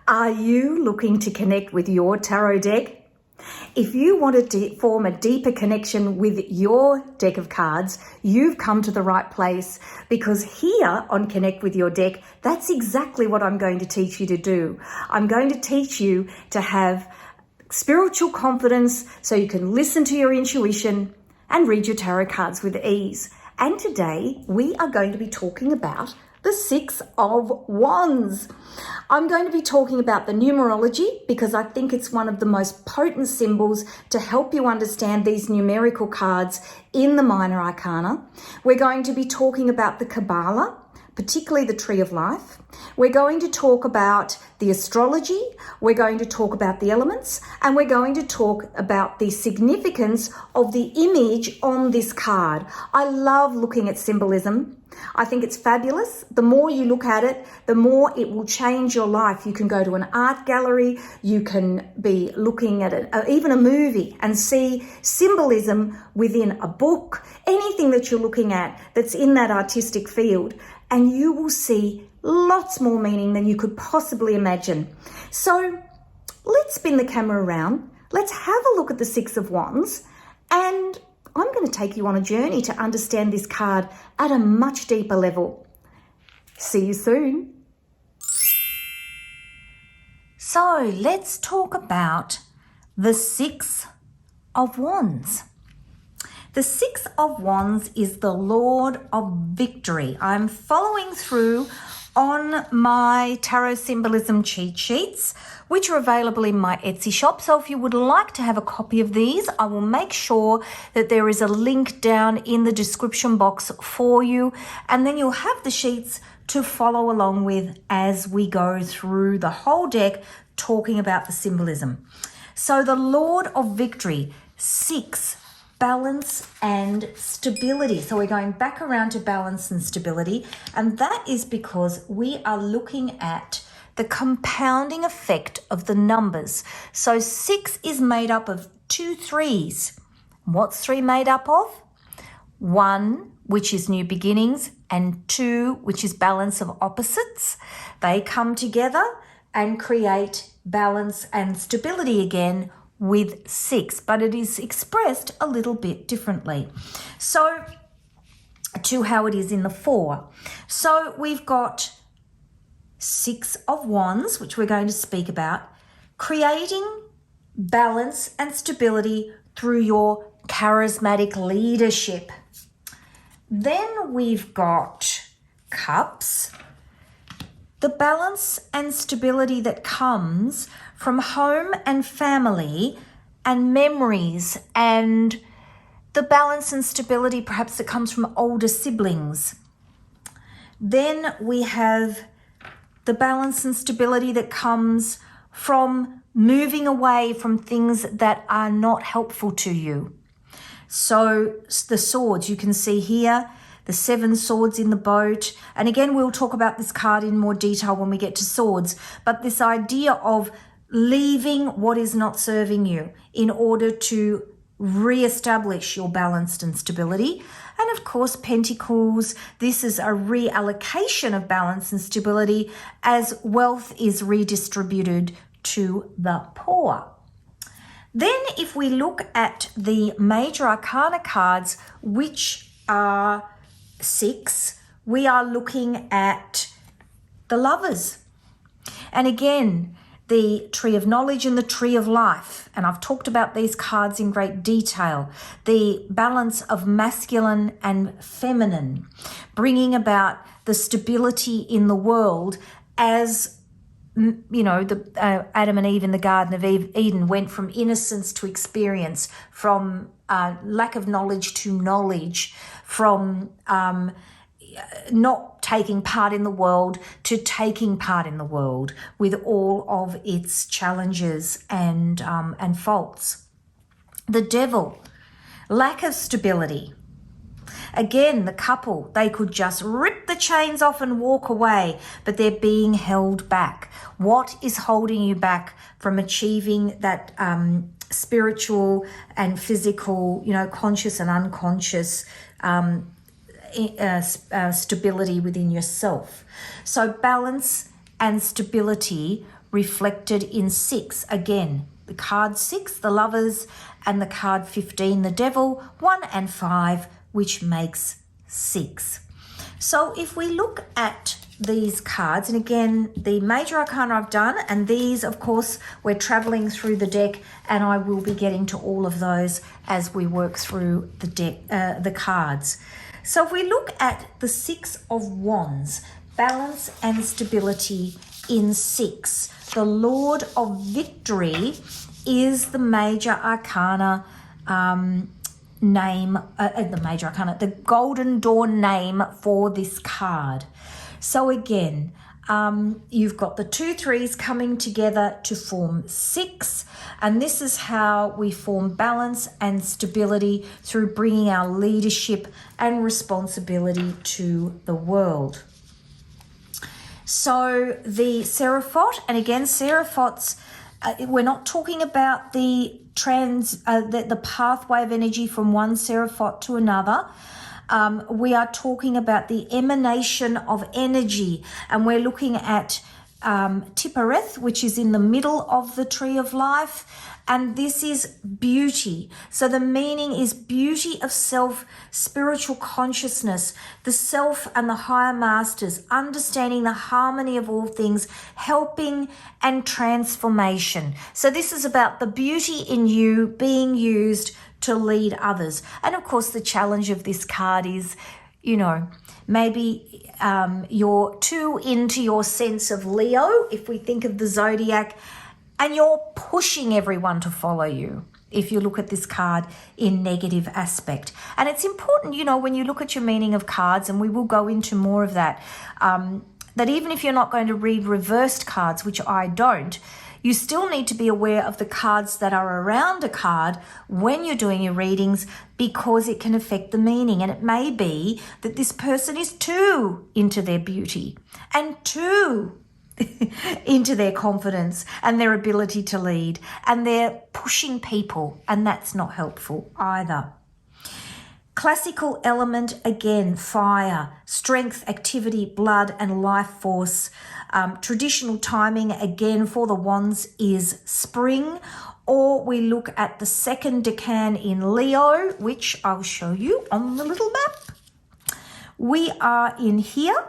Are you looking to connect with your tarot deck? If you wanted to form a deeper connection with your deck of cards, you've come to the right place, because here on Connect with Your Deck, that's exactly what I'm going to teach you to do. I'm going to teach you to have spiritual confidence so you can listen to your intuition and read your tarot cards with ease. And today we are going to be talking about the Six of Wands. I'm going to be talking about the numerology because I think it's one of the most potent symbols to help you understand these numerical cards in the minor arcana. We're going to be talking about the Kabbalah, particularly the Tree of Life. We're going to talk about the astrology, we're going to talk about the elements, and we're going to talk about the significance of the image on this card. I love looking at symbolism. I think it's fabulous. The more you look at it, the more it will change your life. You can go to an art gallery, you can be looking at even a movie and see symbolism within a book, anything that you're looking at that's in that artistic field, and you will see lots more meaning than you could possibly imagine. So let's spin the camera around. Let's have a look at the Six of Wands, and I'm going to take you on a journey to understand this card at a much deeper level. See you soon. So let's talk about the Six of Wands. The Six of Wands is the Lord of Victory. I'm following through on my tarot symbolism cheat sheets, which are available in my Etsy shop. So if you would like to have a copy of these, I will make sure that there is a link down in the description box for you, and then you'll have the sheets to follow along with as we go through the whole deck talking about the symbolism. So the Lord of Victory, 6, balance and stability. So we're going back around to balance and stability, and that is because we are looking at the compounding effect of the numbers. So 6 is made up of 2 3s. What's 3 made up of? 1, which is new beginnings, and 2, which is balance of opposites. They come together and create balance and stability again with 6, but it is expressed a little bit differently. So to how it is in the 4. So we've got 6 of Wands, which we're going to speak about, creating balance and stability through your charismatic leadership. Then we've got Cups, the balance and stability that comes from home and family and memories, and the balance and stability perhaps that comes from older siblings. Then we have the balance and stability that comes from moving away from things that are not helpful to you. So the swords, you can see here, the 7 swords in the boat. And again, we'll talk about this card in more detail when we get to swords. But this idea of leaving what is not serving you in order to re-establish your balance and stability. And of course, Pentacles, this is a reallocation of balance and stability as wealth is redistributed to the poor. Then if we look at the major arcana cards, which are 6, we are looking at the Lovers. And again, the Tree of Knowledge and the Tree of Life. And I've talked about these cards in great detail. The balance of masculine and feminine, bringing about the stability in the world as, you know, the Adam and Eve in the Garden of Eden went from innocence to experience, from lack of knowledge to knowledge, from not taking part in the world to taking part in the world with all of its challenges and faults. The Devil, lack of stability. Again, the couple, they could just rip the chains off and walk away, but they're being held back. What is holding you back from achieving that spiritual and physical, you know, conscious and unconscious stability within yourself? So balance and stability reflected in 6. Again, the card 6, the Lovers, and the card 15, the Devil, 1 and 5, which makes 6. So if we look at these cards, and again, the major arcana I've done, and these, of course, we're traveling through the deck, and I will be getting to all of those as we work through the deck, the cards. So if we look at the 6 of Wands, balance and stability in 6, the Lord of Victory is the major arcana name, the major arcana, the Golden Dawn name for this card. So again, you've got the 2 3s coming together to form 6, and this is how we form balance and stability through bringing our leadership and responsibility to the world. So the Seraphot, and again, Seraphots, we're not talking about the the pathway of energy from one Seraphot to another. We are talking about the emanation of energy, and we're looking at Tiphareth, which is in the middle of the tree of life, and this is beauty. So the meaning is beauty of self, spiritual consciousness, the self and the higher masters, understanding the harmony of all things, helping and transformation. So this is about the beauty in you being used to lead others. And of course, the challenge of this card is, you know, maybe you're too into your sense of Leo, if we think of the zodiac, and you're pushing everyone to follow you, if you look at this card in negative aspect. And it's important, you know, when you look at your meaning of cards, and we will go into more of that, that even if you're not going to read reversed cards, which I don't, you still need to be aware of the cards that are around a card when you're doing your readings, because it can affect the meaning. And it may be that this person is too into their beauty and too into their confidence and their ability to lead, and they're pushing people, and that's not helpful either. Classical element, again, fire, strength, activity, blood, and life force. Traditional timing, again, for the Wands is spring, or we look at the second decan in Leo, which I'll show you on the little map. We are in here,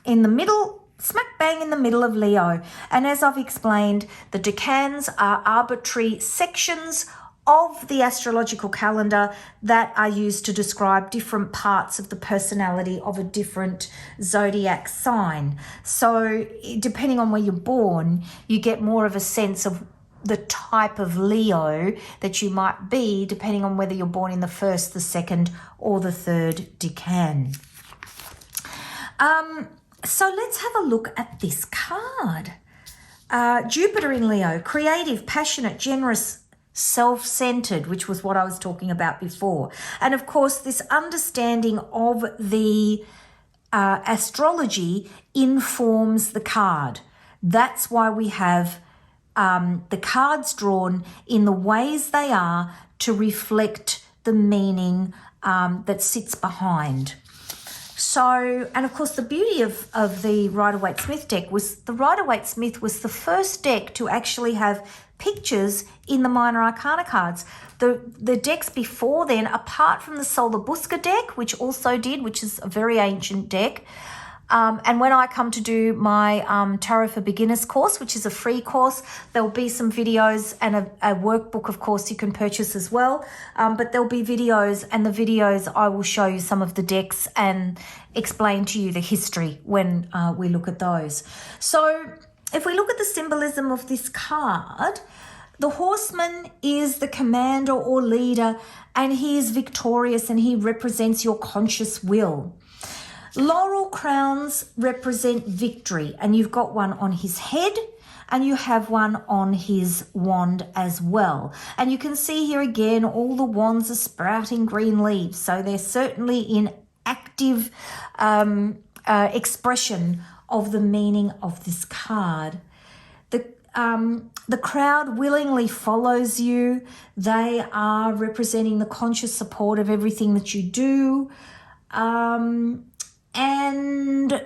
in the middle, smack bang in the middle of Leo. And as I've explained, the decans are arbitrary sections of the astrological calendar that are used to describe different parts of the personality of a different zodiac sign. So depending on where you're born, you get more of a sense of the type of Leo that you might be, depending on whether you're born in the first, the second, or the third decan. So let's have a look at this card. Jupiter in Leo, creative, passionate, generous, self-centered, which was what I was talking about before. And of course, this understanding of the astrology informs the card. That's why we have the cards drawn in the ways they are to reflect the meaning that sits behind. So, and of course, the beauty of the Rider-Waite-Smith deck was the Rider-Waite-Smith was the first deck to actually have pictures in the minor arcana cards. The decks before then, apart from the Solar Busca deck, which also did, which is a very ancient deck, and when I come to do my Tarot for Beginners course, which is a free course, there'll be some videos and a workbook, of course, you can purchase as well. But there'll be videos, and the videos I will show you some of the decks and explain to you the history when we look at those. So if we look at the symbolism of this card, the horseman is the commander or leader, and he is victorious, and he represents your conscious will. Laurel crowns represent victory, and you've got one on his head and you have one on his wand as well. And you can see here again, all the wands are sprouting green leaves, so they're certainly in active expression of the meaning of this card. The crowd willingly follows you. They are representing the conscious support of everything that you do. And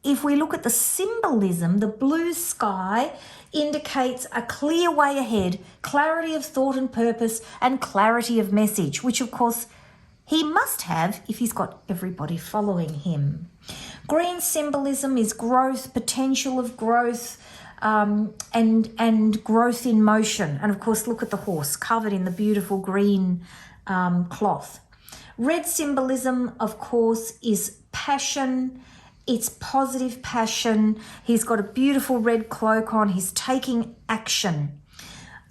if we look at the symbolism, the blue sky indicates a clear way ahead, clarity of thought and purpose, and clarity of message, which of course he must have if he's got everybody following him. Green symbolism is growth, potential of growth, and growth in motion. And of course, look at the horse covered in the beautiful green cloth. Red symbolism, of course, is passion. It's positive passion. He's got a beautiful red cloak on. He's taking action.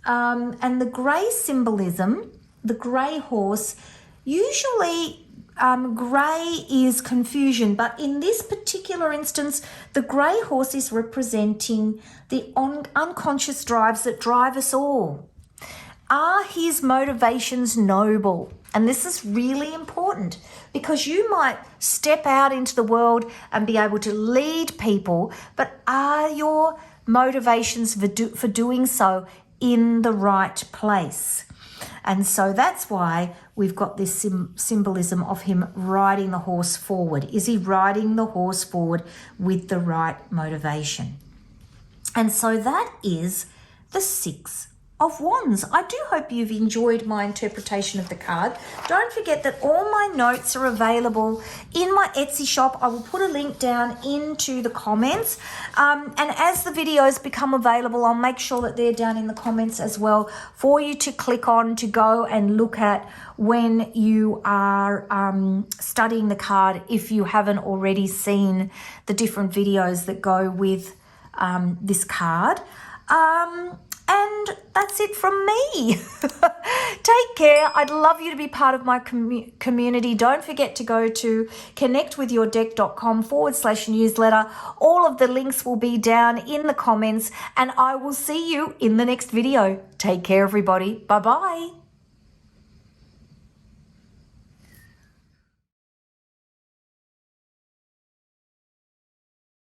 And the grey symbolism, the grey horse, usually grey is confusion, but in this particular instance, the grey horse is representing the unconscious drives that drive us all. Are his motivations noble? And this is really important because you might step out into the world and be able to lead people, but are your motivations for doing so in the right place? And so that's why we've got this symbolism of him riding the horse forward. Is he riding the horse forward with the right motivation? And so that is the Six of Wands. I do hope you've enjoyed my interpretation of the card. Don't forget that all my notes are available in my Etsy shop. I will put a link down into the comments. And as the videos become available, I'll make sure that they're down in the comments as well for you to click on to go and look at when you are studying the card, if you haven't already seen the different videos that go with this card. And that's it from me. Take care. I'd love you to be part of my community. Don't forget to go to connectwithyourdeck.com/newsletter. All of the links will be down in the comments, and I will see you in the next video. Take care, everybody. Bye-bye.